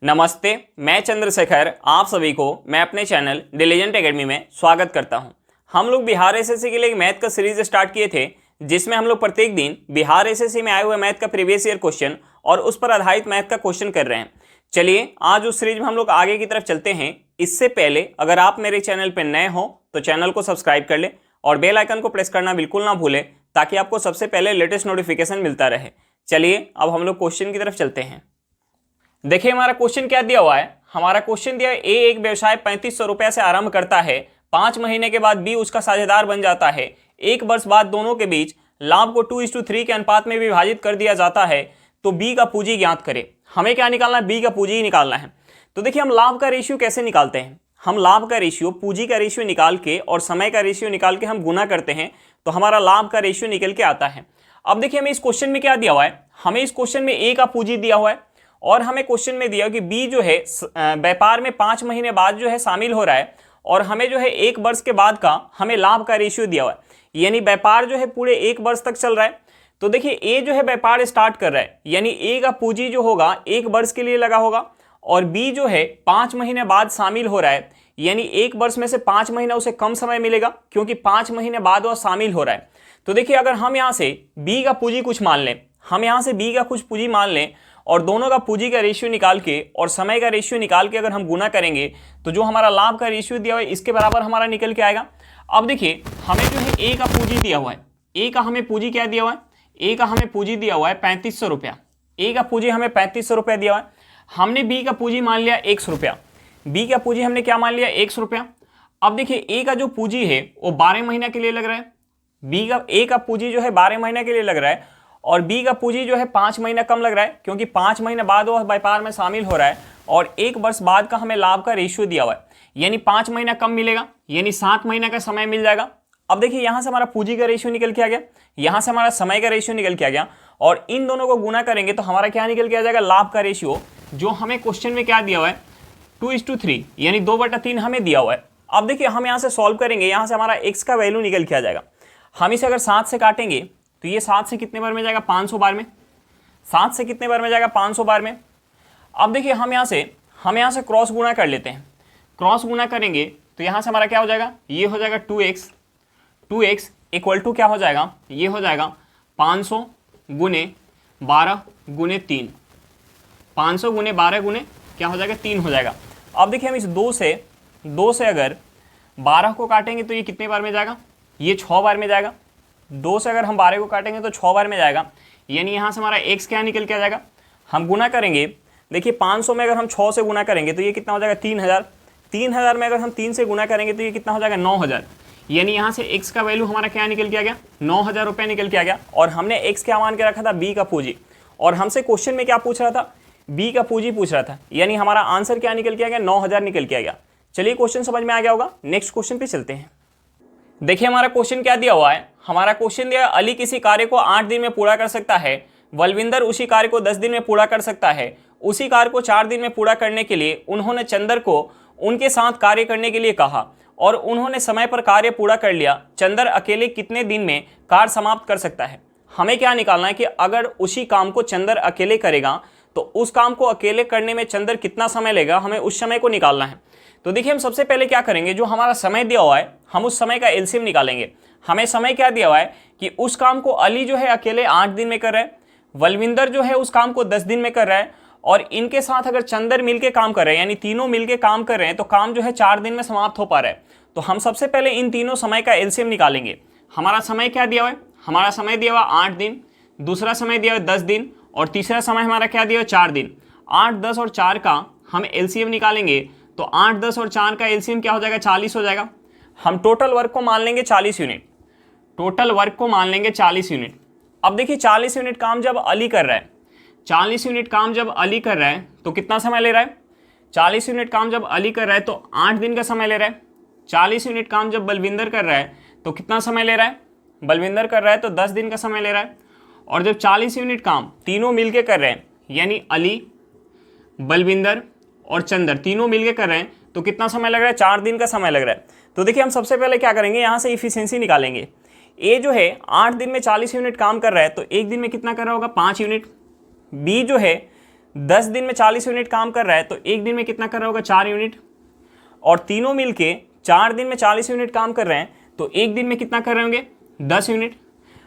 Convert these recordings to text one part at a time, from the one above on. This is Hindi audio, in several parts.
नमस्ते, मैं चंद्रशेखर आप सभी को मैं अपने चैनल डिलीजेंट एकेडमी में स्वागत करता हूं। हम लोग बिहार एसएससी के लिए एक मैथ का सीरीज स्टार्ट किए थे, जिसमें हम लोग प्रत्येक दिन बिहार एसएससी में आए हुए मैथ का प्रीवियस ईयर क्वेश्चन और उस पर आधारित मैथ का क्वेश्चन कर रहे हैं। चलिए आज उस सीरीज में हम लोग आगे की तरफ चलते हैं। इससे पहले अगर आप मेरे चैनल पर नए हो तो चैनल को सब्सक्राइब कर ले और बेल आइकन को प्रेस करना बिल्कुल ना भूलें, ताकि आपको सबसे पहले लेटेस्ट नोटिफिकेशन मिलता रहे। चलिए अब हम लोग क्वेश्चन की तरफ चलते हैं। देखिए हमारा क्वेश्चन क्या दिया हुआ है। हमारा क्वेश्चन दिया है ए एक व्यवसाय 3500 रुपये से आरंभ करता है, 5 महीने के बाद बी उसका साझेदार बन जाता है, 1 वर्ष बाद दोनों के बीच लाभ को 2:3 के अनुपात में विभाजित कर दिया जाता है, तो बी का पूंजी ज्ञात करें। हमें क्या निकालना है? बी का पूंजी निकालना है। तो देखिए हम लाभ का रेशियो कैसे निकालते हैं। हम लाभ का रेशियो पूंजी का रेशियो निकाल के और समय का रेशियो निकाल के हम गुना करते हैं, तो हमारा लाभ का रेशियो निकल के आता है। अब देखिए हमें इस क्वेश्चन में क्या दिया हुआ है। हमें इस क्वेश्चन में ए का पूंजी दिया हुआ है और हमें क्वेश्चन में दिया कि बी जो है व्यापार में 5 महीने बाद जो है शामिल हो रहा है, और हमें जो है 1 वर्ष के बाद का हमें लाभ का रेशियो दिया हुआ है, यानी व्यापार जो है पूरे 1 वर्ष तक चल रहा है। तो देखिए ए जो है व्यापार स्टार्ट कर रहा है, यानी ए का पूंजी जो होगा 1 वर्ष के लिए लगा होगा, और बी जो है 5 महीने बाद शामिल हो रहा है, यानी 1 वर्ष में से 5 महीना उसे कम समय मिलेगा, क्योंकि 5 महीने बाद वह शामिल हो रहा है। तो देखिए अगर हम यहाँ से बी का पूंजी कुछ मान लें, हम यहाँ से बी का कुछ पूंजी मान लें और दोनों का पूंजी का रेशियो निकाल के और समय का रेशियो निकाल के अगर हम गुना करेंगे, तो जो हमारा लाभ का रेशियो दिया हुआ है इसके बराबर हमारा निकल के आएगा। अब देखिए हमें जो है ए का पूंजी दिया हुआ है, ए का हमें पूंजी क्या दिया हुआ है? ए का हमें पूंजी दिया हुआ है 3500 रुपया। ए का पूंजी हमें 3500 रुपया दिया हुआ है। हमने बी का पूंजी मान लिया 100 रुपया। बी का पूंजी हमने क्या मान लिया? 100 रुपया। अब देखिए ए का जो पूंजी है वो 12 महीने के लिए लग रहा है। ए का पूंजी जो है 12 महीने के लिए लग रहा है, और बी का पूंजी जो है 5 महीना कम लग रहा है, क्योंकि 5 महीने बाद वह व्यापार में शामिल हो रहा है, और 1 वर्ष बाद का हमें लाभ का रेशियो दिया हुआ है, यानी 5 महीना कम मिलेगा, यानी 7 महीने का समय मिल जाएगा। अब देखिए यहाँ से हमारा पूंजी का रेशियो निकल के आ गया, यहाँ से हमारा समय का रेशियो निकल के आ गया, और इन दोनों को गुना करेंगे तो हमारा क्या निकल के आ जाएगा? लाभ का रेशियो, जो हमें क्वेश्चन में क्या दिया हुआ है? 2:3, यानी 2/3 हमें दिया हुआ है। अब देखिए हम यहाँ से सॉल्व करेंगे, यहाँ से हमारा x का वैल्यू निकल के आ जाएगा। हम इसे अगर 7 से काटेंगे तो ये 7 से कितने बार में जाएगा? 500 बार में। 7 से कितने बार में जाएगा? 500 बार में। अब देखिए हम यहाँ से क्रॉस गुना कर लेते हैं। क्रॉस गुना करेंगे तो यहाँ से हमारा क्या हो जाएगा? ये हो जाएगा 2x इक्वल टू क्या हो जाएगा? ये हो जाएगा 500 गुने 12 गुने 3। 500 गुने 12 गुने क्या हो जाएगा? 3 हो जाएगा। अब देखिए हम इस 2 से अगर 12 को काटेंगे तो ये कितने बार में जाएगा? ये 6 बार में जाएगा। 2 से अगर हम 12 को काटेंगे तो 6 बार में जाएगा, यानी यहाँ से हमारा x क्या निकल के आ जाएगा? हम गुना करेंगे, देखिए 500 में अगर हम 6 से गुना करेंगे तो ये कितना हो जाएगा? 3000। 3000 में अगर हम 3 से गुना करेंगे तो ये कितना हो जाएगा? 9000। यानी यहाँ से x का वैल्यू हमारा क्या निकल के आ गया? 9000 रुपये निकल के आ गया। और हमने x क्या मान के रखा था? b का पूंजी। और हमसे क्वेश्चन में क्या पूछ रहा था? b का पूंजी पूछ रहा था, यानी हमारा आंसर क्या निकल के आ गया? 9000 निकल के आ गया। चलिए क्वेश्चन समझ में आ गया होगा। नेक्स्ट क्वेश्चन पे चलते हैं। देखिए हमारा क्वेश्चन क्या दिया हुआ है। हमारा क्वेश्चन दिया है अली किसी कार्य को 8 दिन में पूरा कर सकता है, बलविंदर उसी कार्य को 10 दिन में पूरा कर सकता है। उसी कार्य को 4 दिन में पूरा करने के लिए उन्होंने चंदर को उनके साथ कार्य करने के लिए कहा, और उन्होंने समय पर कार्य पूरा कर लिया। चंदर अकेले कितने दिन में कार्य समाप्त कर सकता है? हमें क्या निकालना है कि अगर उसी काम को चंदर अकेले करेगा तो उस काम को अकेले करने में चंदर कितना समय लेगा, हमें उस समय को निकालना है। तो देखिए हम सबसे पहले क्या करेंगे, जो हमारा समय दिया हुआ है हम उस समय का एलसीएम निकालेंगे। हमें समय क्या दिया हुआ है कि उस काम को अली जो है अकेले 8 दिन में कर रहा है, बलविंदर जो है उस काम को 10 दिन में कर रहा है, और इनके साथ अगर चंदर मिलके काम कर रहे हैं, यानी तीनों मिलके काम कर रहे हैं, तो काम जो है 4 दिन में समाप्त हो पा रहा है। तो हम सबसे पहले इन तीनों समय का एलसीएम निकालेंगे। हमारा समय क्या दिया हुआ है? हमारा समय दिया हुआ 8 दिन, दूसरा समय दिया हुआ 10 दिन, और तीसरा समय हमारा क्या दिया हुआ? 4 दिन। 8, 10 और 4 का हम एलसीएम निकालेंगे, तो 8, 10 और 4 का एलसीएम क्या हो जाएगा? 40 हो जाएगा। हम टोटल वर्क को मान लेंगे 40 यूनिट। टोटल वर्क को मान लेंगे 40 यूनिट। अब देखिए 40 यूनिट काम जब अली कर रहा है, 40 यूनिट काम जब अली कर रहा है तो कितना समय ले रहा है? 40 यूनिट काम जब अली कर रहा है तो 8 दिन का समय ले रहा है। 40 यूनिट काम जब बलविंदर कर रहा है तो कितना समय ले रहा है? बलविंदर कर रहा है तो 10 दिन का समय ले रहा है। और जब 40 यूनिट काम तीनों मिलके कर रहे हैं, यानी अली, बलविंदर और चंदर तीनों मिलके कर रहे हैं, तो कितना समय लग रहा है? 4 दिन का समय लग रहा है। तो देखिए हम सबसे पहले क्या करेंगे, यहाँ से इफिशिएंसी निकालेंगे। ए जो है 8 दिन में 40 यूनिट काम कर रहा है, तो एक दिन में कितना कर रहा होगा? 5 यूनिट। बी जो है 10 दिन में 40 यूनिट काम कर रहा है तो एक दिन में कितना कर रहा होगा, 4 यूनिट। और तीनों मिलके 4 दिन में 40 यूनिट काम कर रहे हैं तो एक दिन में कितना कर रहे होंगे, 10 यूनिट।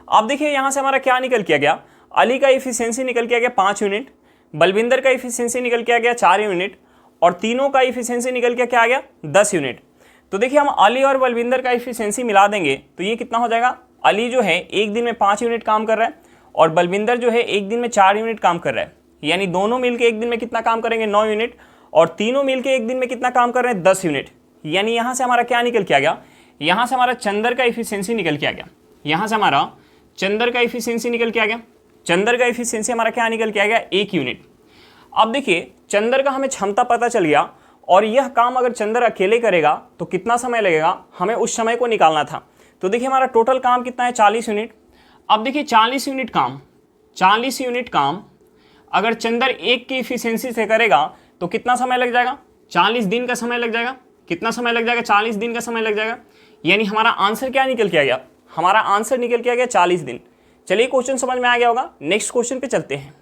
अब देखिए यहाँ से हमारा क्या निकल के गया, अली का इफिशियंसी निकल के आ गया 5 यूनिट, बलविंदर का इफिशियंसी निकल के आ गया 4 यूनिट, और तीनों का इफिशियंसी निकल के क्या आ गया, 10 यूनिट। तो देखिए हम अली और बलविंदर का इफिशियंसी मिला देंगे तो ये कितना हो जाएगा, अली जो है एक दिन में 5 यूनिट काम कर रहा है और बलविंदर जो है एक दिन में 4 यूनिट काम कर रहा है, यानी दोनों मिलके एक दिन में कितना काम करेंगे, 9 यूनिट, और तीनों मिलके एक दिन में कितना काम कर रहे हैं, 10 यूनिट। यानी यहाँ से हमारा क्या निकल के आ गया, यहाँ से हमारा चंदर का इफिशियंसी निकल के आ गया, यहाँ से हमारा चंदर का इफिशियंसी निकल के आ गया। चंदर का इफिशियंसी हमारा क्या निकल के आ गया, 1 यूनिट। अब देखिए चंदर का हमें क्षमता पता चल गया, और यह काम अगर चंदर अकेले करेगा तो कितना समय लगेगा, हमें उस समय को निकालना था। तो देखिए हमारा टोटल काम कितना है, 40 यूनिट। अब देखिए 40 यूनिट काम अगर चंदर एक की इफिशियंसी से करेगा तो कितना समय लग जाएगा, 40 दिन का समय लग जाएगा। कितना समय लग जाएगा, 40 दिन का समय लग जाएगा। यानी हमारा आंसर क्या निकल के आ गया, हमारा आंसर निकल के आ गया 40 दिन। चलिए क्वेश्चन समझ में आ गया होगा, नेक्स्ट क्वेश्चन पे चलते हैं।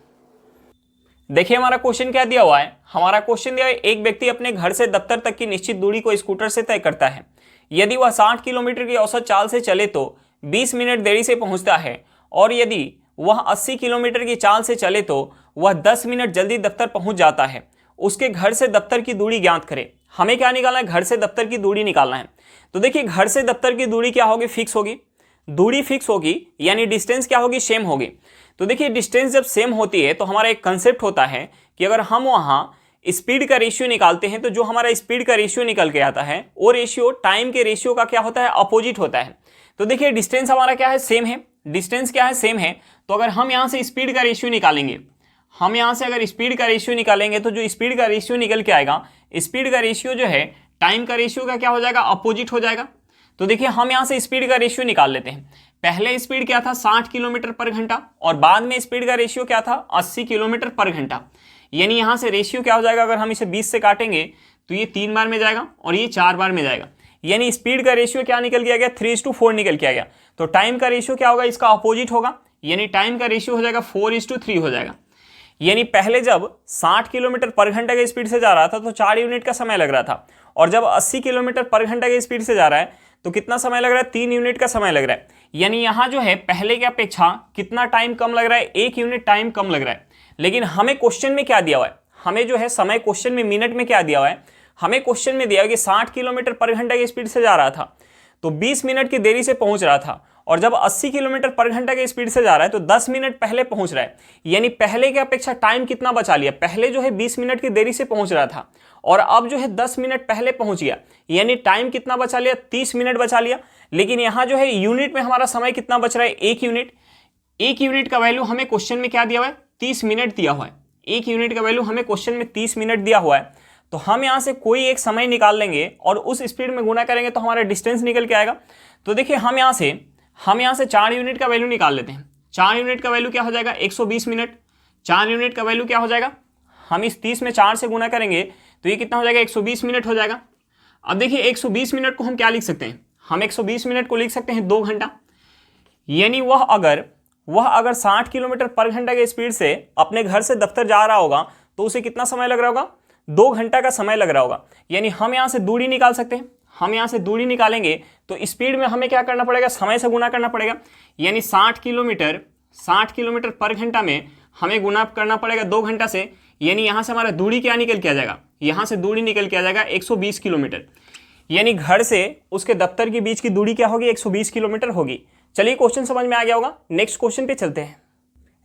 देखिए हमारा क्वेश्चन क्या दिया हुआ है, हमारा क्वेश्चन दिया है एक व्यक्ति अपने घर से दफ्तर तक की निश्चित दूरी को स्कूटर से तय करता है। यदि वह 60 किलोमीटर की औसत चाल से चले तो 20 मिनट देरी से पहुंचता है, और यदि वह 80 किलोमीटर की चाल से चले तो वह 10 मिनट जल्दी दफ्तर पहुंच जाता है। उसके घर से दफ्तर की दूरी ज्ञात करें। हमें क्या निकालना है, घर से दफ्तर की दूरी निकालना है। तो देखिए घर से दफ्तर की दूरी क्या होगी, फिक्स होगी, दूरी फिक्स होगी, यानी डिस्टेंस क्या होगी, सेम होगी। तो देखिए डिस्टेंस जब सेम होती है तो हमारा एक कंसेप्ट होता है कि अगर हम वहाँ स्पीड का रेशियो निकालते हैं तो जो हमारा स्पीड का रेशियो निकल के आता है वो रेशियो टाइम के रेशियो का क्या होता है, अपोजिट होता है। तो देखिए डिस्टेंस हमारा क्या है, सेम है, डिस्टेंस क्या है, सेम है। तो अगर हम यहाँ से स्पीड का रेशियो निकालेंगे, हम यहाँ से अगर स्पीड का रेशियो निकालेंगे तो जो स्पीड का रेशियो निकल के आएगा, स्पीड का रेशियो जो है टाइम का रेशियो का क्या हो जाएगा, अपोजिट हो जाएगा। तो देखिए हम यहाँ से स्पीड का रेशियो निकाल लेते हैं। पहले स्पीड क्या था, 60 किलोमीटर पर घंटा, और बाद में स्पीड का रेशियो क्या था, 80 किलोमीटर पर घंटा। यानी यहाँ से रेशियो क्या हो जाएगा, अगर हम इसे 20 से काटेंगे तो ये 3 बार में जाएगा और ये 4 बार में जाएगा। यानी स्पीड का रेशियो क्या निकल के आ गया, 3:4 निकल के आ गया। तो टाइम का रेशियो क्या होगा, इसका अपोजिट होगा, यानी टाइम का रेशियो हो जाएगा 4:3 हो जाएगा। यानी पहले जब 60 किलोमीटर पर घंटा की स्पीड से जा रहा था तो 4 यूनिट का समय लग रहा था, और जब 80 किलोमीटर पर घंटा की स्पीड से जा रहा है तो कितना समय लग रहा है, 3 यूनिट का समय लग रहा है। यानी यहाँ जो है पहले की अपेक्षा कितना टाइम कम लग रहा है, 1 यूनिट टाइम कम लग रहा है। लेकिन हमें क्वेश्चन में क्या दिया हुआ है, हमें जो है समय क्वेश्चन में मिनट में क्या दिया हुआ है, हमें क्वेश्चन में दिया हुआ है कि 60 किलोमीटर पर घंटा की स्पीड से जा रहा था तो 20 मिनट की देरी से पहुंच रहा था, और जब 80 किलोमीटर पर घंटा की स्पीड से जा रहा है तो 10 मिनट पहले पहुंच रहा है। यानी पहले की अपेक्षा टाइम कितना बचा लिया, पहले जो है 20 मिनट की देरी से पहुंच रहा था और अब जो है 10 मिनट पहले पहुंच गया, यानी टाइम कितना बचा लिया, 30 मिनट बचा लिया। लेकिन यहाँ जो है यूनिट में हमारा समय कितना बच रहा है, 1 यूनिट। 1 यूनिट का वैल्यू हमें क्वेश्चन में क्या दिया हुआ है, 30 मिनट दिया हुआ है। 1 यूनिट का वैल्यू हमें क्वेश्चन में 30 मिनट दिया हुआ है। तो हम यहाँ से कोई एक समय निकाल लेंगे और उस स्पीड में गुना करेंगे तो हमारा डिस्टेंस निकल के आएगा। तो देखिए हम यहाँ से 4 यूनिट का वैल्यू निकाल लेते हैं। 4 यूनिट का वैल्यू क्या हो जाएगा, 120 मिनट। 4 यूनिट का वैल्यू क्या हो जाएगा, हम इस 30 में 4 से गुना करेंगे तो ये कितना हो जाएगा, 120 मिनट हो जाएगा। अब देखिए 120 मिनट को हम क्या लिख सकते हैं, हम 120 मिनट को लिख सकते हैं 2 घंटा। यानी वह अगर 60 किलोमीटर पर घंटा की स्पीड से अपने घर से दफ्तर जा रहा होगा तो उसे कितना समय लग रहा होगा, 2 घंटा का समय लग रहा होगा। यानी हम यहाँ से दूरी निकाल सकते हैं। हम यहाँ से दूरी निकालेंगे तो स्पीड में हमें क्या करना पड़ेगा, समय से गुना करना पड़ेगा। यानी 60 किलोमीटर पर घंटा में हमें गुना करना पड़ेगा 2 घंटा से। यानी यहाँ से हमारा दूरी क्या निकल के आ जाएगा, यहाँ से दूरी निकल के आ जाएगा 120 किलोमीटर। यानी घर से उसके दफ्तर के बीच की दूरी क्या होगी, 120 किलोमीटर होगी। चलिए क्वेश्चन समझ में आ गया होगा, नेक्स्ट क्वेश्चन पे चलते हैं।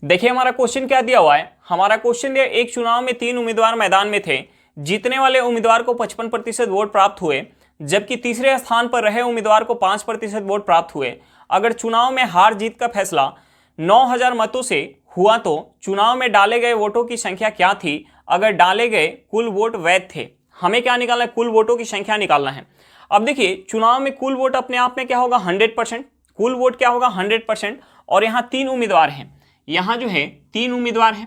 देखिए हमारा क्वेश्चन क्या दिया हुआ है, हमारा क्वेश्चन दिया एक चुनाव में 3 उम्मीदवार मैदान में थे। जीतने वाले उम्मीदवार को 55% वोट प्राप्त हुए, जबकि तीसरे स्थान पर रहे उम्मीदवार को 5% वोट प्राप्त हुए। अगर चुनाव में हार जीत का फैसला 9000 मतों से हुआ तो चुनाव में डाले गए वोटों की संख्या क्या थी अगर डाले गए कुल वोट वैध थे। हमें क्या निकालना है, कुल वोटों की संख्या निकालना है। अब देखिए चुनाव में कुल वोट अपने आप में क्या होगा, 100%। कुल वोट क्या होगा, 100%। और यहाँ 3 उम्मीदवार हैं, यहाँ जो है 3 उम्मीदवार हैं।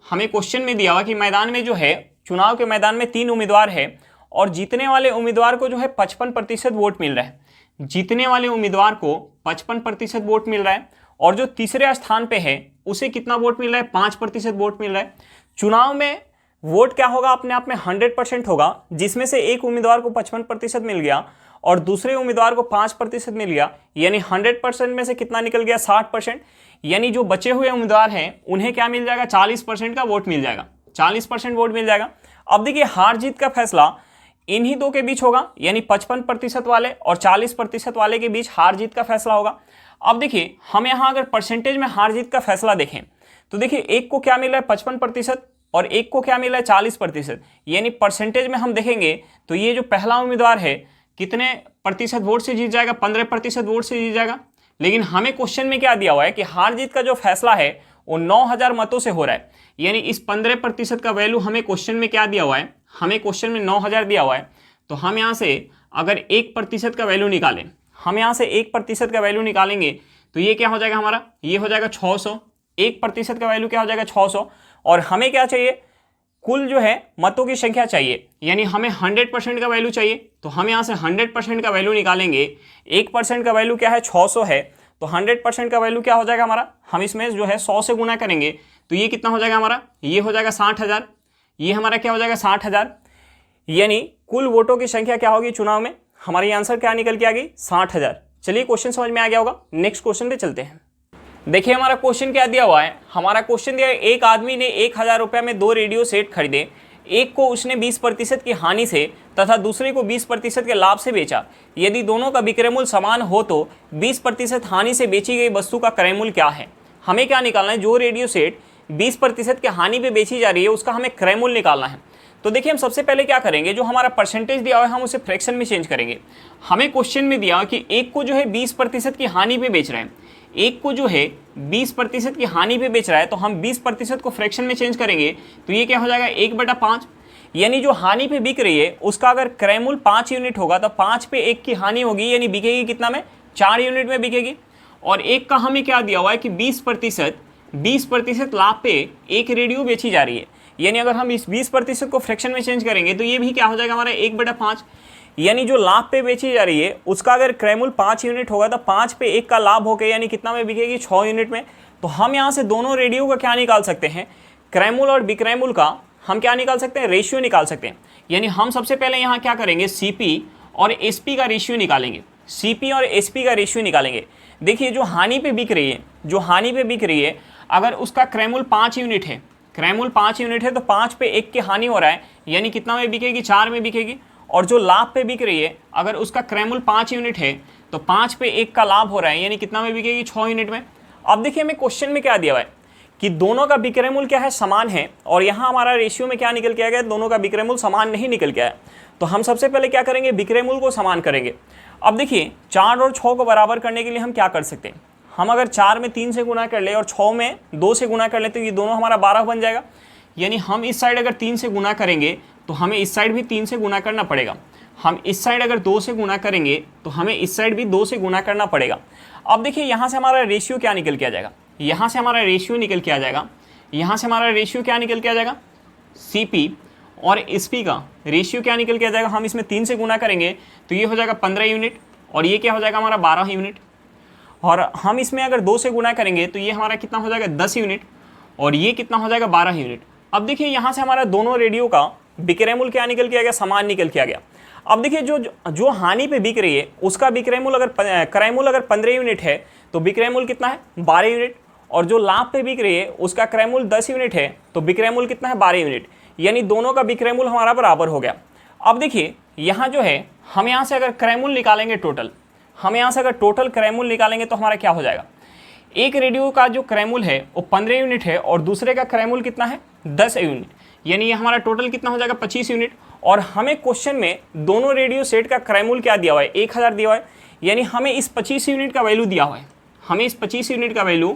हमें क्वेश्चन में दिया हुआ कि मैदान में जो है चुनाव के मैदान में 3 उम्मीदवार है और जीतने वाले उम्मीदवार को जो है 55% वोट मिल रहा है। जीतने वाले उम्मीदवार को 55% वोट मिल रहा है और जो तीसरे स्थान पे है उसे कितना वोट मिल रहा है, 5% वोट मिल रहा है। चुनाव में वोट क्या होगा, अपने आप में 100% होगा, जिसमें से एक उम्मीदवार को 55% मिल गया और दूसरे उम्मीदवार को 5% मिल गया, यानी 100% में से कितना निकल गया, 60%। यानी जो बचे हुए उम्मीदवार हैं उन्हें क्या मिल जाएगा, 40% का वोट मिल जाएगा, 40% वोट मिल जाएगा। अब देखिए हार जीत का फैसला इन्हीं दो के बीच होगा, यानी 55% वाले और 40% वाले के बीच हार जीत का फैसला होगा। अब देखिए हम यहाँ अगर परसेंटेज में हार जीत का फैसला देखें तो देखिए एक को क्या मिल रहा है 55% और एक को क्या मिल रहा है 40%, यानी परसेंटेज में हम देखेंगे तो ये जो पहला उम्मीदवार है कितने प्रतिशत वोट से जीत जाएगा, 15% वोट से जीत जाएगा। लेकिन हमें क्वेश्चन में क्या दिया हुआ है कि हार जीत का जो फैसला है वो 9000 मतों से हो रहा है, यानी इस 15% का वैल्यू हमें क्वेश्चन में क्या दिया हुआ है, हमें क्वेश्चन में 9000 दिया हुआ है। तो हम यहाँ से अगर 1% का वैल्यू निकालें, हम यहाँ से 1% का वैल्यू निकालेंगे तो ये क्या हो जाएगा हमारा, ये हो जाएगा 600। 1% का वैल्यू क्या हो जाएगा 600, और हमें क्या चाहिए, कुल जो है मतों की संख्या चाहिए, यानी हमें 100% का वैल्यू चाहिए। तो हम यहाँ से 100% का वैल्यू निकालेंगे। 1% का वैल्यू क्या है, 600 है, तो 100% का वैल्यू क्या हो जाएगा हमारा, हम इसमें जो है 100 से गुना करेंगे तो ये कितना हो जाएगा हमारा, ये हो जाएगा 60,000। ये हमारा क्या हो जाएगा 60,000, यानी कुल वोटों की संख्या क्या होगी चुनाव में, हमारी आंसर क्या निकल के आ गई, 60,000। चलिए क्वेश्चन समझ में आ गया होगा, नेक्स्ट क्वेश्चन पे चलते हैं। देखिए हमारा क्वेश्चन क्या दिया हुआ है, हमारा क्वेश्चन दिया है एक आदमी ने 1000 रुपये में 2 रेडियो सेट खरीदे, एक को उसने 20% की हानि से तथा दूसरे को 20% के लाभ से बेचा। यदि दोनों का विक्रय मूल्य समान हो तो 20% हानि से बेची गई वस्तु का क्रय मूल्य क्या है। हमें क्या निकालना है, जो रेडियो सेट 20% की हानि पे बेची जा रही है उसका हमें क्रय मूल्य निकालना है। तो देखिए हम सबसे पहले क्या करेंगे, जो हमारा परसेंटेज दिया हुआ है हम उसे फ्रैक्शन में चेंज करेंगे। हमें क्वेश्चन में दिया कि एक को जो है 20% की हानि पे बेच रहे हैं, एक को जो है 20% की हानि पे बेच रहा है, तो हम 20% को फ्रैक्शन में चेंज करेंगे तो ये क्या हो जाएगा 1/5, यानी जो हानि पे बिक रही है उसका अगर क्रय मूल्य 5 यूनिट होगा तो 5 पे 1 की हानि होगी, यानी बिकेगी कितना में, 4 यूनिट में बिकेगी। और एक का हमें क्या दिया हुआ है कि 20% लाभ पे एक रेडियो बेची जा रही है, यानी अगर हम इस 20% को फ्रैक्शन में चेंज करेंगे तो ये भी क्या हो जाएगा हमारा 1/5, यानी जो लाभ पे बेची जा रही है उसका अगर क्रय मूल्य 5 यूनिट होगा तो 5 पे 1 का लाभ होकर यानी कितना में बिकेगी, 6 यूनिट में। तो हम यहाँ से दोनों रेडियो का क्या निकाल सकते हैं, क्रय मूल्य और विक्रय मूल्य का हम क्या निकाल सकते हैं, रेशियो निकाल सकते हैं। यानी हम सबसे पहले यहाँ क्या करेंगे, सीपी और एसपी का रेशियो निकालेंगे, सीपी और एसपी का रेशियो निकालेंगे। देखिए जो हानि पे बिक रही है, जो हानि पे बिक रही है अगर उसका क्रय मूल्य 5 यूनिट है, क्रय मूल्य 5 यूनिट है तो 5 पे 1 की हानि हो रहा है, यानी कितना में बिकेगी, 4 में बिकेगी। और जो लाभ पे बिक रही है अगर उसका क्रय मूल्य 5 यूनिट है तो 5 पे 1 का लाभ हो रहा है, यानी कितना में बिकेगी, 6 यूनिट में। अब देखिए हमें क्वेश्चन में क्या दिया हुआ है कि दोनों का विक्रय मूल्य क्या है, समान है, और यहाँ हमारा रेशियो में क्या निकल के आ गया, दोनों का विक्रय मूल्य समान नहीं निकल के आया। तो हम सबसे पहले क्या करेंगे, विक्रय मूल्य को समान करेंगे। अब देखिए 4 और 6 को बराबर करने के लिए हम क्या कर सकते हैं, हम अगर 4 में 3 से गुना कर ले और 6 में 2 से गुना कर ले तो ये दोनों हमारा 12 बन जाएगा। यानी हम इस साइड अगर 3 से गुना करेंगे तो हमें इस साइड भी 3 से गुना करना पड़ेगा, हम इस साइड अगर 2 से गुना करेंगे तो हमें इस साइड भी 2 से गुना करना पड़ेगा। अब देखिए यहाँ से हमारा रेशियो क्या निकल के आ जाएगा, यहाँ से हमारा रेशियो निकल के आ जाएगा, यहाँ से हमारा रेशियो क्या निकल के आ जाएगा, सीपी और एसपी का रेशियो क्या निकल के आ जाएगा, हम इसमें 3 से गुना करेंगे तो ये हो जाएगा 15 यूनिट और ये क्या हो जाएगा हमारा 12 यूनिट, और हम इसमें अगर 2 से गुना करेंगे तो ये हमारा कितना हो जाएगा 10 यूनिट और ये कितना हो जाएगा 12 यूनिट। अब देखिए यहाँ से हमारा दोनों रेडियो का विक्रय मूल्य क्या निकल के आ गया, समान निकल के आ गया। अब देखिए जो हानि पे बिक रही है उसका विक्रय मूल्य अगर क्रय मूल्य अगर 15 यूनिट है तो विक्रय मूल्य कितना है 12 यूनिट, और जो लाभ पे बिक रही है उसका क्रय मूल्य 10 यूनिट है तो विक्रय मूल्य कितना है 12 यूनिट, यानी दोनों का विक्रय मूल्य हमारा बराबर हो गया। अब देखिए यहाँ जो है हम यहाँ से अगर क्रय मूल्य निकालेंगे टोटल, हम यहाँ से अगर टोटल क्रय मूल्य निकालेंगे तो हमारा क्या हो जाएगा, एक रेडियो का जो क्रय मूल्य है वो 15 यूनिट है और दूसरे का क्रय मूल्य कितना है 10 यूनिट, यानी ये हमारा टोटल कितना हो जाएगा 25 यूनिट। और हमें क्वेश्चन में दोनों रेडियो सेट का क्रय मूल्य क्या दिया हुआ है 1000 दिया हुआ है, यानी हमें इस 25 यूनिट का वैल्यू दिया हुआ है, हमें इस 25 यूनिट का वैल्यू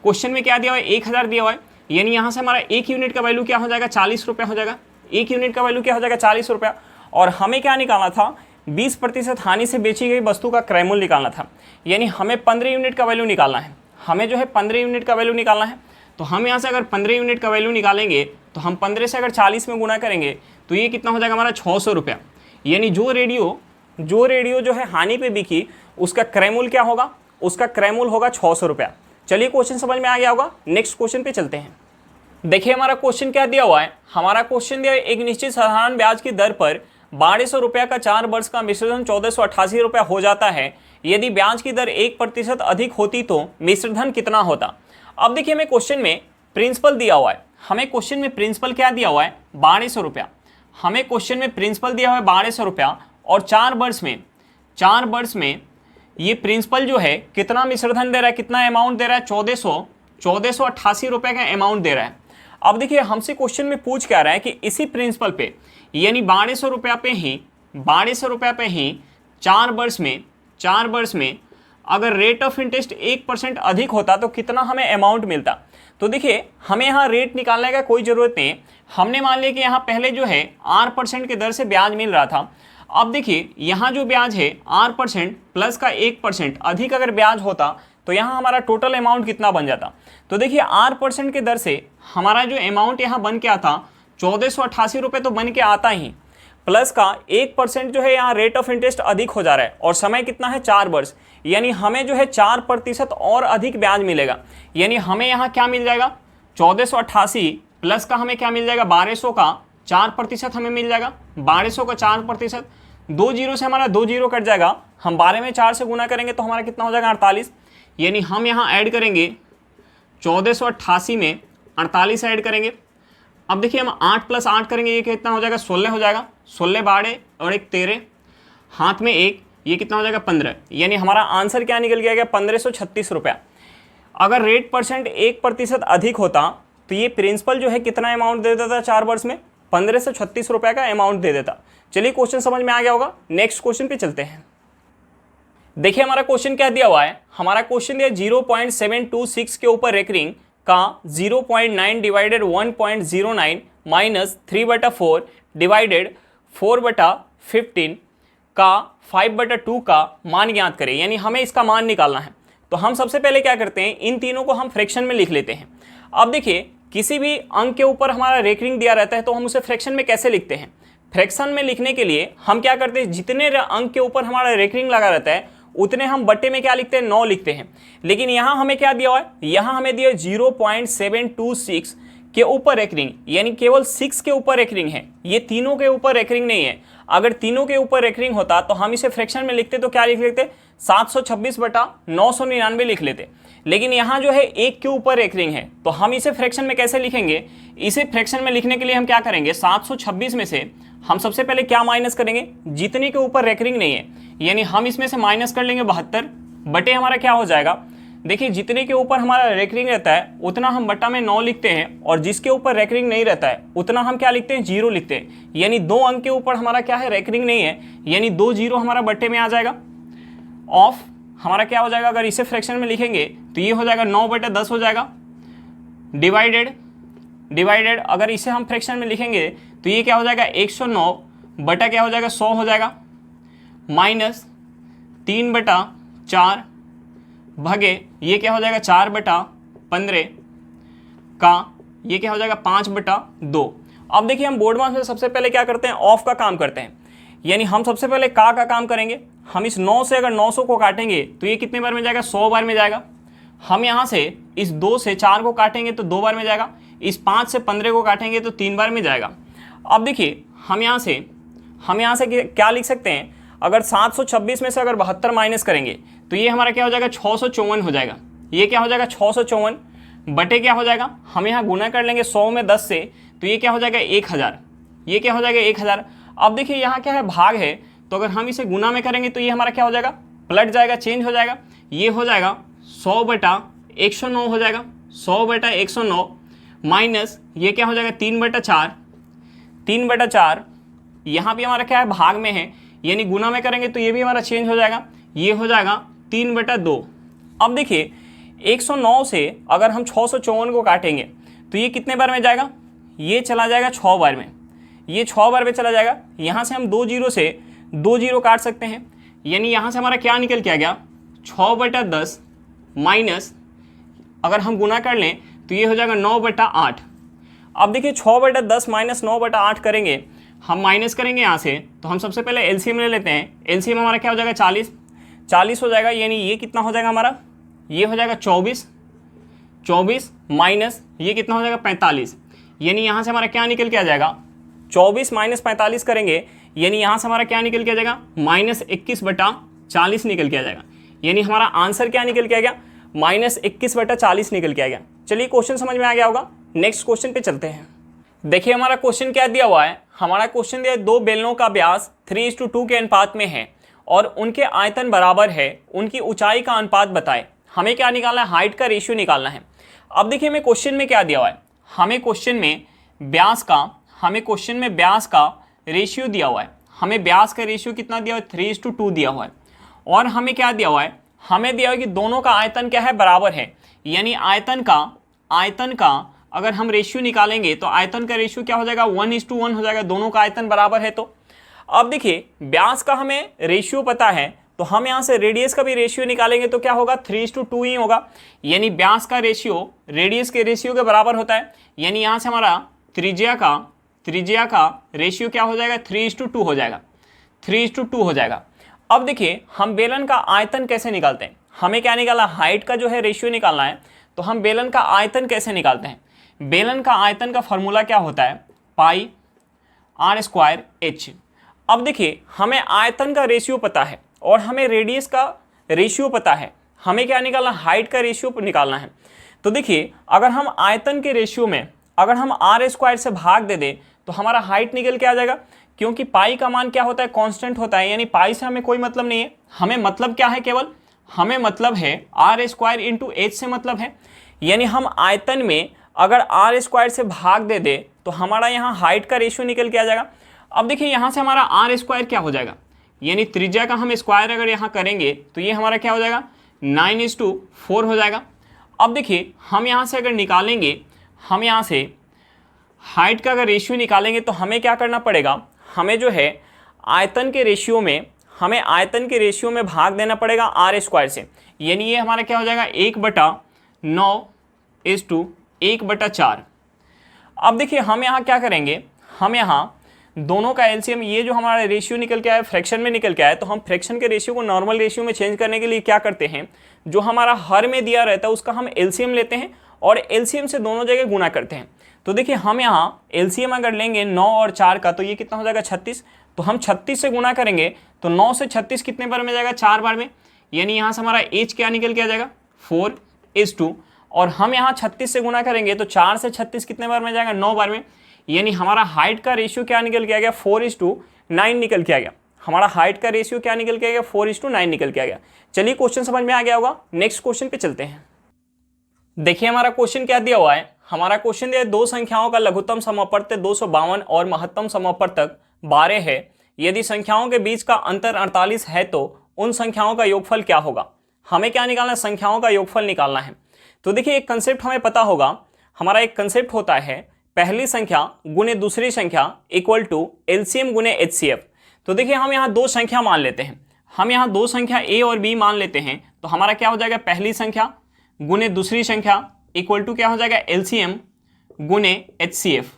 क्वेश्चन में क्या दिया हुआ है 1000 दिया हुआ है, यानी यहाँ से हमारा 1 यूनिट का वैल्यू क्या हो जाएगा 40 रुपये हो जाएगा, 1 यूनिट का वैल्यू क्या हो जाएगा 40 रुपया। और हमें क्या निकालना था 20% हानि से बेची गई वस्तु का क्रय मूल्य निकालना था, यानी हमें 15 यूनिट का वैल्यू निकालना है, हमें जो है 15 यूनिट का वैल्यू निकालना है। तो हम यहाँ से अगर 15 यूनिट का वैल्यू निकालेंगे तो हम 15 से अगर 40 में गुना करेंगे तो ये कितना हो जाएगा हमारा 600 रुपया, यानी जो रेडियो जो है हानि पे बिकी उसका क्रय मूल्य क्या होगा, उसका क्रय मूल्य होगा 600 रुपया। चलिए क्वेश्चन समझ में आ गया होगा, नेक्स्ट क्वेश्चन पे चलते हैं। देखिए हमारा क्वेश्चन क्या दिया हुआ है, हमारा क्वेश्चन दिया है एक निश्चित साधारण ब्याज की दर पर 1200 रुपया का 4 वर्ष का मिश्रधन 1488 रुपया हो जाता है। यदि ब्याज की दर 1% अधिक होती तो मिश्रधन कितना होता। अब देखिए हमें क्वेश्चन में प्रिंसिपल दिया हुआ है, हमें क्वेश्चन में प्रिंसिपल क्या दिया हुआ है 1200 रुपया, हमें क्वेश्चन में प्रिंसिपल दिया हुआ है 1200 रुपया और 4 वर्ष में ये प्रिंसिपल जो है कितना मिश्रधन दे रहा है, कितना अमाउंट दे रहा है 1488 रुपये का अमाउंट दे रहा है। अब देखिए हमसे क्वेश्चन में पूछ क्या रहा है कि इसी प्रिंसिपल पे यानी 1200 रुपया पे ही 4 वर्ष में अगर रेट ऑफ इंटरेस्ट 1% अधिक होता तो कितना हमें अमाउंट मिलता। तो देखिए हमें यहाँ रेट निकालने का कोई ज़रूरत नहीं है, हमने मान लिया कि यहाँ पहले जो है R% की दर से ब्याज मिल रहा था। अब देखिए यहाँ जो ब्याज है R% प्लस का 1% अधिक अगर ब्याज होता तो यहाँ हमारा टोटल अमाउंट कितना बन जाता। तो देखिए R% के दर से हमारा जो अमाउंट यहाँ बन के आता 1488 रुपये तो बन के आता ही, प्लस का 1% जो है यहाँ रेट ऑफ इंटरेस्ट अधिक हो जा रहा है और समय कितना है 4 वर्ष, यानी हमें जो है 4% और अधिक ब्याज मिलेगा। यानी हमें यहाँ क्या मिल जाएगा 1488 प्लस का हमें क्या मिल जाएगा 1200 का 4% हमें मिल जाएगा, 1200 का 4%, 2 जीरो से हमारा 2 जीरो कट जाएगा, हम 12 में 4 से गुना करेंगे तो हमारा कितना हो जाएगा 48। यानी हम यहाँ ऐड करेंगे 1488 में 48 ऐड करेंगे। अब देखिए हम 8 + 8 करेंगे, ये कितना हो जाएगा 16 हो जाएगा, 16 12 और 1 13, हाथ में 1, ये कितना हो जाएगा 15। यानी हमारा आंसर क्या निकल गया 1536 रुपया। अगर रेट परसेंट 1% अधिक होता तो ये प्रिंसिपल जो है कितना अमाउंट दे देता 4 वर्ष में 1536 रुपये का अमाउंट दे देता। चलिए क्वेश्चन समझ में आ गया होगा, नेक्स्ट क्वेश्चन पे चलते हैं। देखिए हमारा क्वेश्चन क्या दिया हुआ है, हमारा क्वेश्चन दिया 0.726 के ऊपर रेकरिंग का 0.9 डिवाइडेड 1.09 माइनस 3/4 डिवाइडेड 4/15 का 5/2 का मान ज्ञात करें। यानी हमें इसका मान निकालना है। तो हम सबसे पहले क्या करते हैं, इन तीनों को हम फ्रैक्शन में लिख लेते हैं। अब देखिए किसी भी अंक के ऊपर हमारा रेकरिंग दिया रहता है तो हम उसे फ्रैक्शन में कैसे लिखते हैं। फ्रैक्शन में लिखने के लिए हम क्या करते हैं, जितने अंक के ऊपर हमारा रेकरिंग लगा रहता है उतने हम बट्टे में क्या लिखते हैं 9 लिखते हैं। लेकिन यहाँ हमें क्या दिया हुआ है, यहाँ हमें दिया 0.726 के ऊपर रेकरिंग, यानी केवल 6 के ऊपर रेकरिंग है, ये तीनों के ऊपर रेकरिंग नहीं है। अगर तीनों के ऊपर रेकरिंग होता तो हम इसे फ्रैक्शन में लिखते तो क्या लिख लेते 726/999 लिख लेते। लेकिन यहाँ जो है 1 के ऊपर रेकरिंग है तो हम इसे फ्रैक्शन में कैसे लिखेंगे। इसे फ्रैक्शन में लिखने के लिए हम क्या करेंगे, 726 में से हम सबसे पहले क्या माइनस करेंगे, जितने के ऊपर रेकरिंग नहीं है, यानी हम इसमें से माइनस कर लेंगे 72 बटे हमारा क्या हो जाएगा। देखिए जितने के ऊपर हमारा रेकरिंग रहता है उतना हम बट्टा में 9 लिखते हैं और जिसके ऊपर रेकरिंग नहीं रहता है उतना हम क्या लिखते हैं 0 लिखते हैं। यानी 2 अंक के ऊपर हमारा क्या है रेकरिंग नहीं है, यानी 2 जीरो हमारा बट्टे में आ जाएगा। ऑफ हमारा क्या हो जाएगा, अगर इसे फ्रैक्शन में लिखेंगे तो ये हो जाएगा 9/10 हो जाएगा, डिवाइडेड अगर इसे हम फ्रैक्शन में लिखेंगे तो ये क्या हो जाएगा 109 बटा क्या हो जाएगा 100 हो जाएगा, माइनस 3/4 भागे ये क्या हो जाएगा 4/15 का ये क्या हो जाएगा 5/2। अब देखिए हम बोर्ड मार्क्स में सबसे पहले क्या करते हैं, ऑफ का काम करते हैं। यानी हम सबसे पहले का काम करेंगे। हम इस 9 से अगर 900 को काटेंगे तो ये कितने बार में जाएगा 100 बार में जाएगा। हम यहाँ से इस 2 से 4 को काटेंगे तो 2 बार में जाएगा, इस 5 से 15 को काटेंगे तो 3 बार में जाएगा। अब देखिए हम यहाँ से क्या लिख सकते हैं, अगर 726 में से अगर 72 माइनस करेंगे तो ये हमारा क्या हो जाएगा 654 हो जाएगा। ये क्या हो जाएगा 654 बटे क्या हो जाएगा, हम यहाँ गुना कर लेंगे 100 में 10 से तो ये क्या हो जाएगा 1000, ये क्या हो जाएगा 1000। अब देखिए यहाँ क्या है भाग है, तो अगर हम इसे गुना में करेंगे तो ये हमारा क्या हो जाएगा पलट जाएगा, चेंज हो जाएगा। ये हो जाएगा 100/109 हो जाएगा, 100/109 माइनस ये क्या हो जाएगा 3/4 यहाँ भी हमारा क्या है भाग में है, यानी गुना में करेंगे तो ये भी हमारा चेंज हो जाएगा, ये हो जाएगा 3/2। अब देखिए 109 से अगर हम 654 को काटेंगे तो ये कितने बार में जाएगा, ये चला जाएगा 6 बार में, ये 6 बार में चला जाएगा। यहाँ से हम 2 जीरो से 2 जीरो काट सकते हैं, यानी यहाँ से हमारा क्या निकल के आ गया 6/10 माइनस अगर हम गुना कर लें तो ये हो जाएगा 9/8। अब देखिए 6/10 माइनस 9/8 करेंगे, हम माइनस करेंगे यहाँ से तो हम सबसे पहले एलसीएम ले लेते हैं। एलसीएम हमारा क्या हो जाएगा 40 हो जाएगा, यानी ये कितना हो जाएगा हमारा, ये हो जाएगा 24 24 माइनस ये कितना हो जाएगा 45, यानी यहाँ से हमारा क्या निकल के आ जाएगा 24 माइनस 45 करेंगे, यानी यहाँ से हमारा क्या निकल के आ जाएगा -21/40 निकल के आ जाएगा। यानी हमारा आंसर क्या निकल के आ गया -21/40 निकल के आ गया। चलिए क्वेश्चन समझ में आ गया होगा। नेक्स्ट क्वेश्चन पे चलते हैं। देखिए हमारा क्वेश्चन क्या दिया हुआ है। हमारा क्वेश्चन दिया है दो बेलनों का व्यास 3:2 के अनुपात में है और उनके आयतन बराबर है, उनकी ऊंचाई का अनुपात बताए। हमें क्या निकालना है, हाइट का रेशियो निकालना है। अब देखिए हमें क्वेश्चन में क्या दिया हुआ है, हमें क्वेश्चन में व्यास का रेशियो दिया हुआ है। हमें व्यास का रेशियो कितना दिया हुआ है 3:2 दिया हुआ है। और हमें क्या दिया हुआ है, हमें दिया हुआ है कि दोनों का आयतन क्या है, बराबर है। यानी आयतन का अगर हम रेशियो निकालेंगे तो आयतन का रेशियो क्या हो जाएगा 1:1 हो जाएगा, दोनों का आयतन बराबर है। तो अब देखिए व्यास का हमें रेशियो पता है, तो हम यहाँ से रेडियस का भी रेशियो निकालेंगे तो क्या होगा 3:2 ही होगा। यानी व्यास का रेशियो रेडियस के रेशियो के बराबर होता है। यानी यहाँ से हमारा त्रिज्या का रेशियो क्या हो जाएगा 3:2 हो जाएगा, 3:2 हो जाएगा। अब देखिए हम बेलन का आयतन कैसे निकालते हैं, हमें क्या निकालना, हाइट का जो है रेशियो निकालना है। तो हम बेलन का आयतन कैसे निकालते हैं, बेलन का आयतन का फॉर्मूला क्या होता है πr²h। अब देखिए हमें आयतन का रेशियो पता है और हमें रेडियस का रेशियो पता है, हमें क्या निकालना, हाइट का रेशियो निकालना है। तो देखिए अगर हम आयतन के रेशियो में अगर हम r² से भाग दे दें तो हमारा हाइट निकल के आ जाएगा, क्योंकि पाई का मान क्या होता है, कांस्टेंट होता है। यानी पाई से हमें कोई मतलब नहीं है, हमें मतलब क्या है, केवल हमें मतलब है r² × h से मतलब है। यानी हम आयतन में अगर r² से भाग दे दे तो हमारा यहाँ हाइट का रेशियो निकल के आ जाएगा। अब देखिए यहाँ से हमारा r² क्या हो जाएगा, यानी त्रिज्या का हम स्क्वायर अगर यहाँ करेंगे तो ये हमारा क्या हो जाएगा 9:4 हो जाएगा। अब देखिए हम यहाँ से अगर निकालेंगे, हम यहाँ से हाइट का अगर रेशियो निकालेंगे तो हमें क्या करना पड़ेगा, हमें जो है आयतन के रेशियो में भाग देना पड़ेगा r² से। यानी ये हमारा क्या हो जाएगा 1/9:1/4। अब देखिए हम यहाँ क्या करेंगे, हम यहाँ दोनों का एलसीएम, ये जो हमारा रेशियो निकल के आया फ्रैक्शन में निकल के आया, तो हम फ्रैक्शन के रेशियो को नॉर्मल रेशियो में चेंज करने के लिए क्या करते हैं, जो हमारा हर में दिया रहता है उसका हम एलसीएम लेते हैं और एलसीएम से दोनों जगह गुना करते हैं। तो देखिए हम यहाँ एलसीएम अगर लेंगे 9 और 4 का तो ये कितना हो जाएगा 36। तो हम 36 से गुना करेंगे तो 9 से 36 कितने बार में जाएगा, 4 बार में। यानी यहाँ से हमारा एच क्या निकल के आ जाएगा 4:2। और हम यहाँ 36 से गुना करेंगे तो 4 से 36 कितने बार में जाएगा, 9 बार में। यानी हमारा हाइट का रेशियो क्या निकल के आ गया 4:9 निकल के आ गया। हमारा हाइट का रेशियो क्या निकल के आ गया 4:9 निकल के आ गया। चलिए क्वेश्चन समझ में आ गया होगा। नेक्स्ट क्वेश्चन पे चलते हैं। देखिए हमारा क्वेश्चन क्या दिया हुआ है, हमारा क्वेश्चन दिया है दो संख्याओं का लघुत्तम समापवर्त 252 और महत्तम समापवर्तक 12 है। यदि संख्याओं के बीच का अंतर 48 है तो उन संख्याओं का योगफल क्या होगा। हमें क्या निकालना है, संख्याओं का योगफल निकालना है। तो देखिए एक कंसेप्ट हमें पता होगा, हमारा एक कंसेप्ट होता है पहली संख्या गुने दूसरी संख्या इक्वल टू एलसीएम गुने एचसीएफ। तो देखिए हम यहाँ दो संख्या मान लेते हैं, हम यहाँ दो संख्या ए और बी मान लेते हैं। तो हमारा क्या हो जाएगा, पहली संख्या गुने दूसरी संख्या इक्वल टू क्या हो जाएगा, एलसीएम गुने एचसीएफ।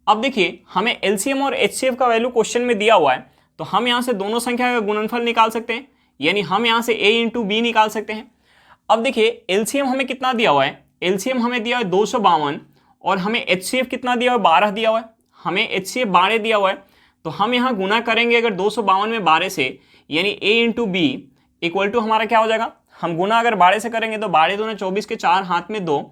अब देखिए हमें एलसीएम और एचसीएफ का वैल्यू क्वेश्चन में दिया हुआ है, तो हम यहाँ से दोनों संख्या का गुणनफल निकाल सकते हैं। यानी हम यहाँ से a × b निकाल सकते हैं। अब देखिए एलसीएम हमें कितना दिया हुआ है, एलसीएम हमें दिया है 252 और हमें एचसीएफ कितना दिया हुआ है, 12 दिया हुआ है। हमें एचसीएफ 12 दिया हुआ है, तो हम यहाँ गुना करेंगे अगर 252 में 12 से, यानी a × b इक्वल टू हमारा क्या हो जाएगा, हम गुना अगर 12 से करेंगे तो 12 दूने 24 के 4 हाथ में 2,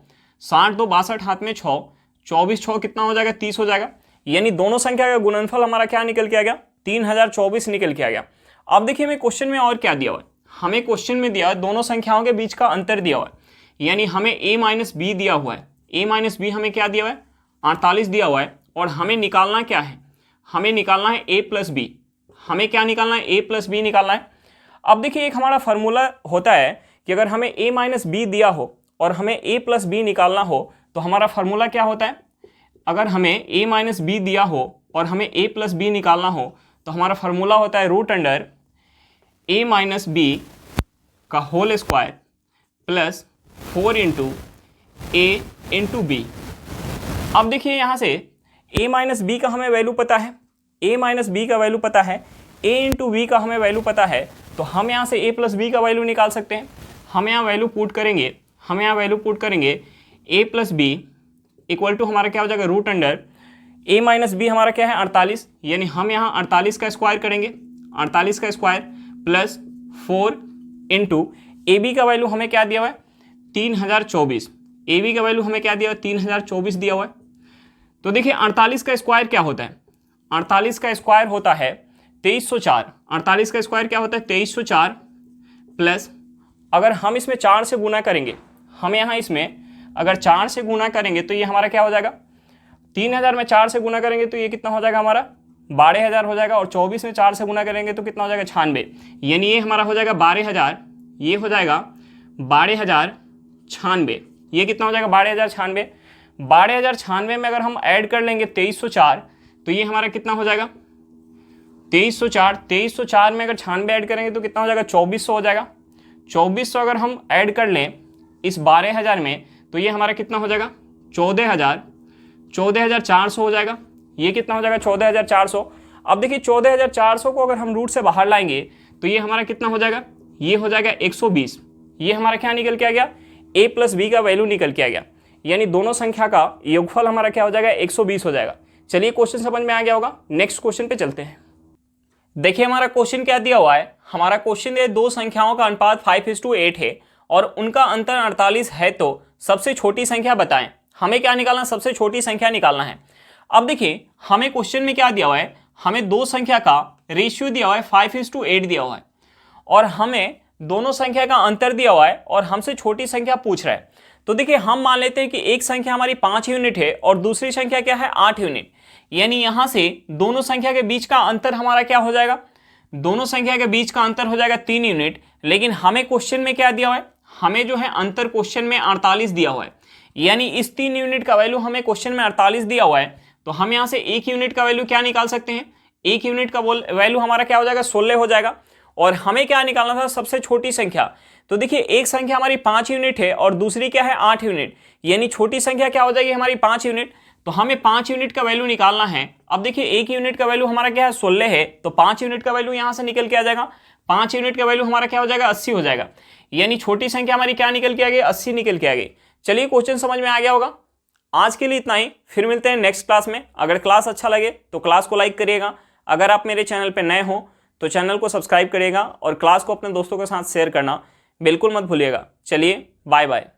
60 2 62 हाथ में 6, 24 6 कितना हो जाएगा 30 हो जाएगा। यानी दोनों संख्या का गुणनफल हमारा क्या निकल के आ गया, 3024 निकल के आ गया। अब देखिए हमें क्वेश्चन में और क्या दिया हुआ है, हमें क्वेश्चन में दिया है दोनों संख्याओं के बीच का अंतर दिया हुआ है। यानी हमें a - b दिया हुआ है, a - b हमें क्या दिया हुआ है 48 दिया हुआ है। और हमें निकालना क्या है, हमें निकालना है a + b। हमें क्या निकालना है, a + b निकालना है। अब देखिए एक हमारा फार्मूला होता है कि अगर हमें a - b दिया हो और हमें a + b निकालना हो तो हमारा फार्मूला क्या होता है, अगर हमें a - b दिया हो और हमें a + b निकालना हो तो हमारा फार्मूला होता है √a - b का whole square plus 4 × a × b। अब देखिए यहाँ से a - b का हमें वैल्यू पता है, a - b का वैल्यू पता है, a × b का हमें वैल्यू पता है। तो हम यहाँ से a + b का वैल्यू निकाल सकते हैं। हम यहाँ वैल्यू पुट करेंगे, हम यहाँ वैल्यू पुट करेंगे a plus B equal to हमारा क्या हो जाएगा root under a minus B हमारा क्या है 48, यानी हम यहाँ 48 का स्क्वायर करेंगे, 48 का square plus 4 into A B का वैल्यू हमें क्या दिया हुआ है 3024, ए बी का वैल्यू हमें क्या दिया हुआ है 3024 दिया हुआ है। तो देखिए 48 का स्क्वायर क्या होता है, 48 का स्क्वायर होता है 2304, 48 का स्क्वायर क्या होता है 2304 प्लस अगर हम इसमें 4 से गुना करेंगे, हम यहाँ इसमें अगर 4 से गुना करेंगे तो ये हमारा क्या हो जाएगा 3000 में 4 से गुना करेंगे तो ये कितना हो जाएगा हमारा 12000 हो जाएगा, और 24 में 4 से गुना करेंगे तो कितना हो जाएगा 96, यानी ये हमारा हो जाएगा 12000, ये हो जाएगा 12096, ये कितना हो जाएगा 12096। 12096 में अगर हम ऐड कर लेंगे 2304 तो ये हमारा कितना हो जाएगा 2304 में अगर 96 ऐड करेंगे तो कितना हो जाएगा 2400 हो जाएगा। 2400 अगर हम ऐड कर लें इस 12000 में तो ये हमारा कितना हो जाएगा 14400 हो जाएगा, ये कितना हो जाएगा 14400। अब देखिए 14400 को अगर हम रूट से बाहर लाएंगे तो ये हमारा कितना हो जाएगा, ये हो जाएगा 120, ये हमारा क्या निकल के आ गया a प्लस बी का वैल्यू निकल के आ गया, यानी दोनों संख्या का योगफल हमारा क्या हो जाएगा 120 हो जाएगा। चलिए क्वेश्चन समझ में आ गया होगा, नेक्स्ट क्वेश्चन पे चलते हैं। देखिए हमारा क्वेश्चन क्या दिया हुआ है, हमारा क्वेश्चन है दो संख्याओं का अनुपात 5:8 है और उनका अंतर 48 है, तो सबसे छोटी संख्या बताएं। हमें क्या निकालना, सबसे छोटी संख्या निकालना है। अब देखिए हमें क्वेश्चन में क्या दिया हुआ है, हमें दो संख्या का रेशियो दिया हुआ है 5:8 दिया हुआ है और हमें दोनों संख्या का अंतर दिया हुआ है और हमसे छोटी संख्या पूछ रहा है। तो देखिए हम मान लेते हैं कि एक संख्या हमारी 5 यूनिट है और दूसरी संख्या क्या है 8 यूनिट, यानी यहां से दोनों संख्या के बीच का अंतर हमारा क्या हो जाएगा, दोनों संख्या के बीच का अंतर हो जाएगा 3 यूनिट। लेकिन हमें क्वेश्चन में क्या दिया हुआ है, हमें जो है अंतर क्वेश्चन में 48 दिया हुआ है, यानी इस 3 यूनिट का वैल्यू हमें क्वेश्चन में 48 दिया हुआ है। तो हम यहां से 1 यूनिट का वैल्यू क्या निकाल सकते हैं, 1 यूनिट का वैल्यू हमारा क्या हो जाएगा 16 हो जाएगा। और हमें क्या निकालना था, सबसे छोटी संख्या। तो देखिए एक संख्या हमारी 5 यूनिट है और दूसरी क्या है 8 यूनिट, यानी छोटी संख्या क्या हो जाएगी हमारी 5 यूनिट। तो हमें 5 यूनिट का वैल्यू निकालना है। अब देखिए 1 यूनिट का वैल्यू हमारा क्या है 16 है, तो 5 यूनिट का वैल्यू यहां से निकल के आ जाएगा, 5 यूनिट का वैल्यू हमारा क्या हो जाएगा 80 हो जाएगा, यानी छोटी संख्या हमारी क्या निकल के आ गई 80 निकल के आ गई। चलिए क्वेश्चन समझ में आ गया होगा। आज के लिए इतना ही, फिर मिलते हैं नेक्स्ट क्लास में। अगर क्लास अच्छा लगे तो क्लास को लाइक करिएगा, अगर आप मेरे चैनल पर नए हो तो चैनल को सब्सक्राइब करिएगा और क्लास को अपने दोस्तों के साथ शेयर करना बिल्कुल मत भूलिएगा। चलिए बाय बाय।